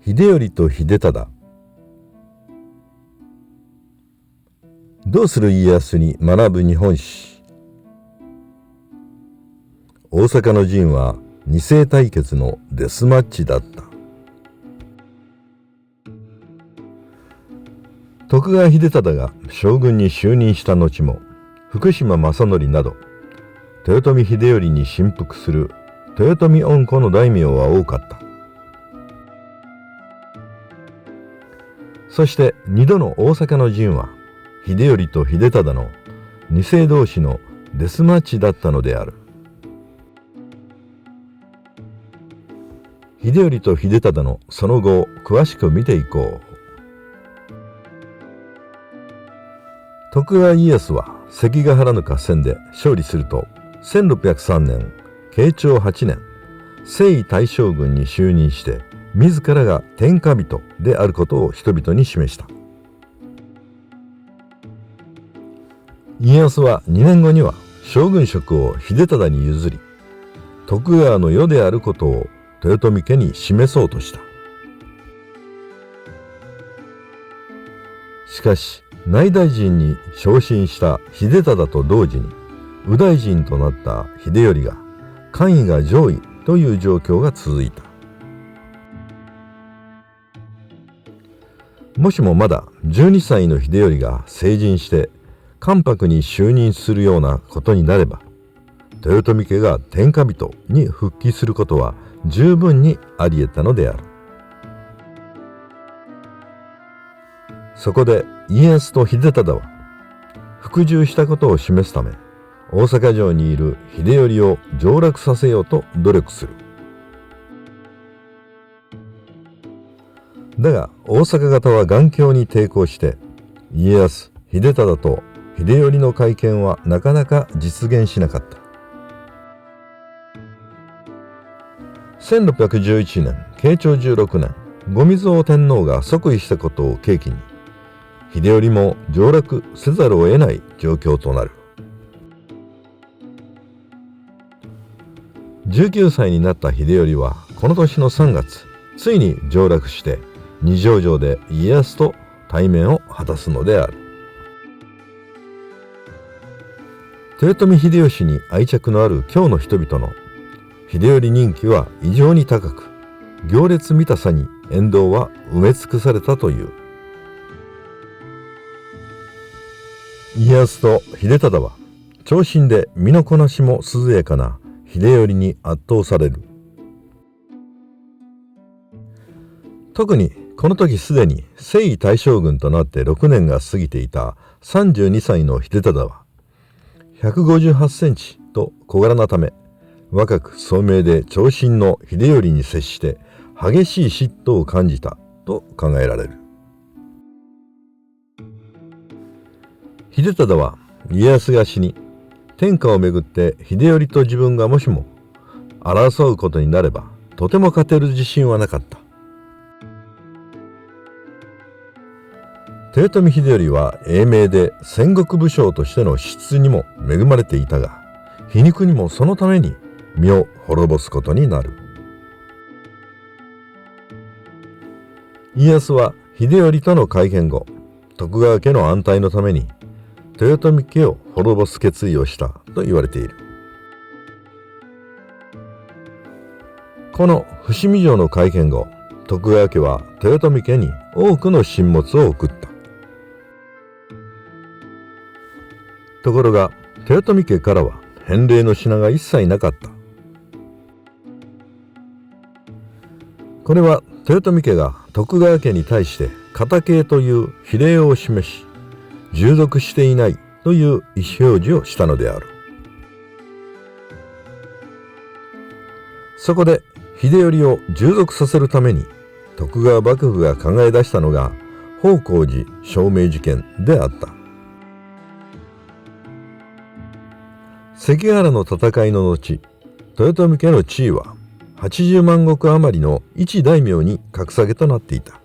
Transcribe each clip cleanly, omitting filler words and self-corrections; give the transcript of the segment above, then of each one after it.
秀頼と秀忠。どうする家康に学ぶ日本史。大阪の陣は二世対決のデスマッチだった。徳川秀忠が将軍に就任した後も、福島正則など豊臣秀頼に臣服する豊臣恩子の大名は多かった。そして2度の大阪の陣は秀頼と秀忠の二世同士のデスマッチだったのである。秀頼と秀忠のその後を詳しく見ていこう。徳川家康は関ヶ原の合戦で勝利すると、1603年慶長8年征夷大将軍に就任して、自らが天下人であることを人々に示した。家康は2年後には将軍職を秀忠に譲り、徳川の世であることを豊臣家に示そうとした。しかし内大臣に昇進した秀忠と同時に右大臣となった秀頼が官位が上位という状況が続いた。もしもまだ12歳の秀頼が成人して関白に就任するようなことになれば、豊臣家が天下人に復帰することは十分にあり得たのである。そこで家康と秀忠は服従したことを示すため、大阪城にいる秀頼を上洛させようと努力する。だが大阪方は頑強に抵抗して、家康、秀忠と秀頼の会見はなかなか実現しなかった。1611年慶長16年後水尾天皇が即位したことを契機に、秀頼も上洛せざるを得ない状況となる。19歳になった秀頼はこの年の3月、ついに上洛して二条城で家康と対面を果たすのである。豊臣秀吉に愛着のある京の人々の秀頼人気は異常に高く、行列見たさに沿道は埋め尽くされたという。家康と秀忠は長身で身のこなしも涼やかな秀頼に圧倒される。特にこの時すでに征夷大将軍となって6年が過ぎていた32歳の秀忠は158センチと小柄なため、若く聡明で長身の秀頼に接して激しい嫉妬を感じたと考えられる。秀忠は家康が死に、天下をめぐって秀頼と自分がもしも争うことになればとても勝てる自信はなかった。豊臣秀頼は英明で戦国武将としての資質にも恵まれていたが、皮肉にもそのために身を滅ぼすことになる。家康は秀頼との会見後、徳川家の安泰のために豊臣家を滅ぼす決意をしたと言われている。この伏見城の会見後、徳川家は豊臣家に多くの進物を送った。ところが豊臣家からは返礼の品が一切なかった。これは豊臣家が徳川家に対して片系という非礼を示し、従属していないという意思表示をしたのである。そこで秀頼を従属させるために徳川幕府が考え出したのが宝光寺証明事件であった。関ヶ原の戦いの後、豊臣家の地位は80万石余りの一大名に格下げとなっていた。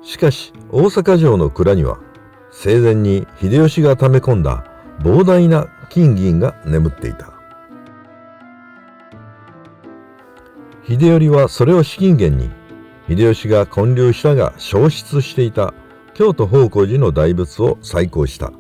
しかし大阪城の蔵には生前に秀吉が溜め込んだ膨大な金銀が眠っていた。秀頼はそれを資金源に、秀吉が建立したが消失していた京都方広寺の大仏を再興した。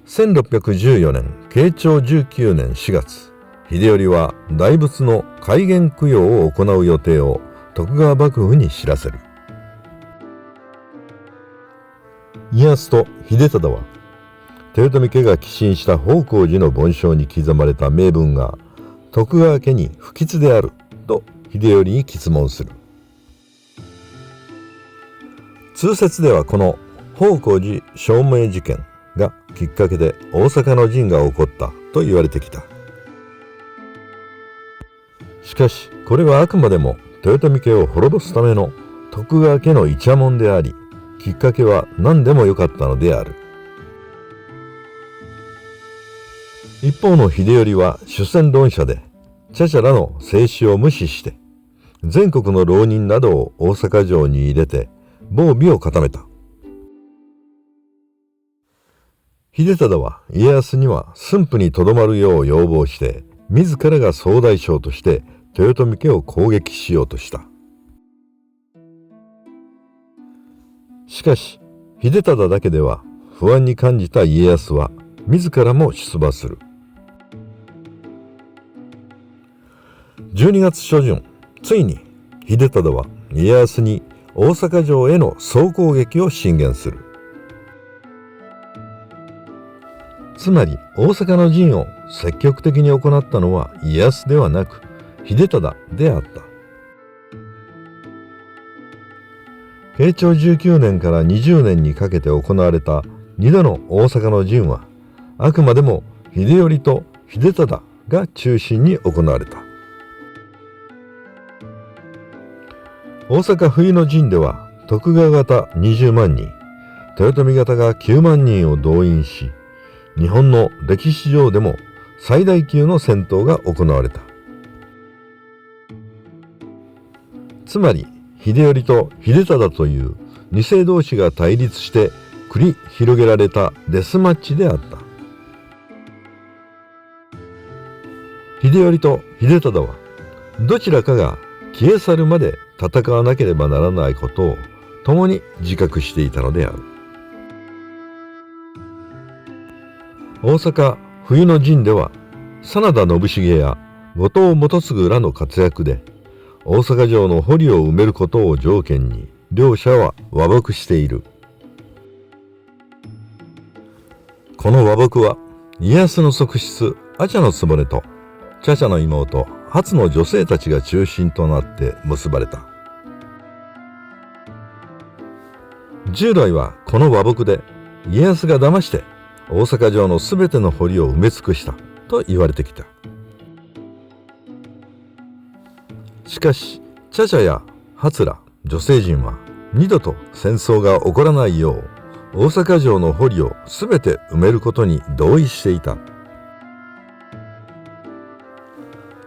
1614年慶長19年4月、秀頼は大仏の開眼供養を行う予定を徳川幕府に知らせる。家康と秀忠は豊臣家が寄進した方広寺の梵鐘に刻まれた銘文が徳川家に不吉であると秀頼に詰問する。通説ではこの方広寺証明事件がきっかけで大阪の陣が起こったと言われてきた。しかしこれはあくまでも豊臣家を滅ぼすための徳川家のイチャモンであり、きっかけは何でもよかったのである。一方の秀頼は主戦論者で、茶々らの制止を無視して全国の浪人などを大阪城に入れて防備を固めた。秀忠は家康には駿府にとどまるよう要望して、自らが総大将として豊臣家を攻撃しようとした。しかし秀忠だけでは不安に感じた家康は自らも出馬する。12月初旬、ついに秀忠は家康に大阪城への総攻撃を進言する。つまり大阪の陣を積極的に行ったのは家康ではなく秀忠であった。慶長19年から20年にかけて行われた2度の大阪の陣は、あくまでも秀頼と秀忠が中心に行われた。大阪冬の陣では徳川方20万人、豊臣方が9万人を動員し、日本の歴史上でも最大級の戦闘が行われた。つまり秀頼と秀忠という二世同士が対立して繰り広げられたデスマッチであった。秀頼と秀忠はどちらかが消え去るまで戦わなければならないことを共に自覚していたのである。大阪冬の陣では真田信繁や後藤元次らの活躍で大阪城の堀を埋めることを条件に両者は和睦している。この和睦は家康の側室阿茶局と茶々の妹初の女性たちが中心となって結ばれた。従来はこの和睦で家康が騙して大阪城のすべての堀を埋め尽くしたと言われてきた。しかし茶々や初ら女性陣は二度と戦争が起こらないよう大阪城の堀をすべて埋めることに同意していた。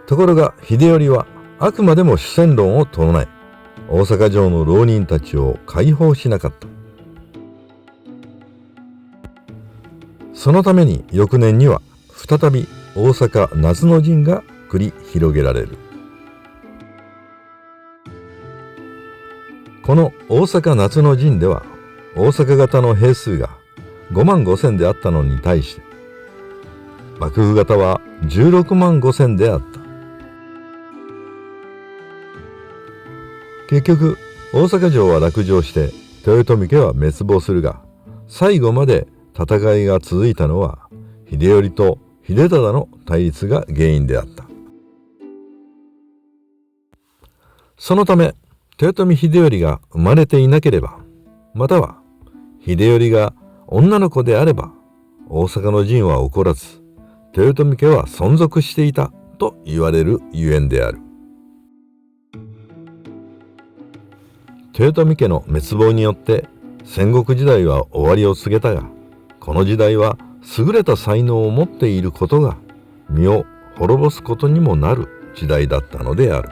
ところが秀頼はあくまでも主戦論を唱え、大阪城の浪人たちを解放しなかった。そのために翌年には再び大阪夏の陣が繰り広げられる。この大阪夏の陣では大阪方の兵数が5万5千であったのに対して幕府方は16万5千であった。結局大阪城は落城して豊臣家は滅亡するが、最後まで戦いが続いたのは秀頼と秀忠の対立が原因であった。そのため豊臣秀頼が生まれていなければ、または秀頼が女の子であれば大阪の陣は起こらず豊臣家は存続していたと言われるゆえんである。豊臣家の滅亡によって戦国時代は終わりを告げたが、この時代は優れた才能を持っていることが身を滅ぼすことにもなる時代だったのである。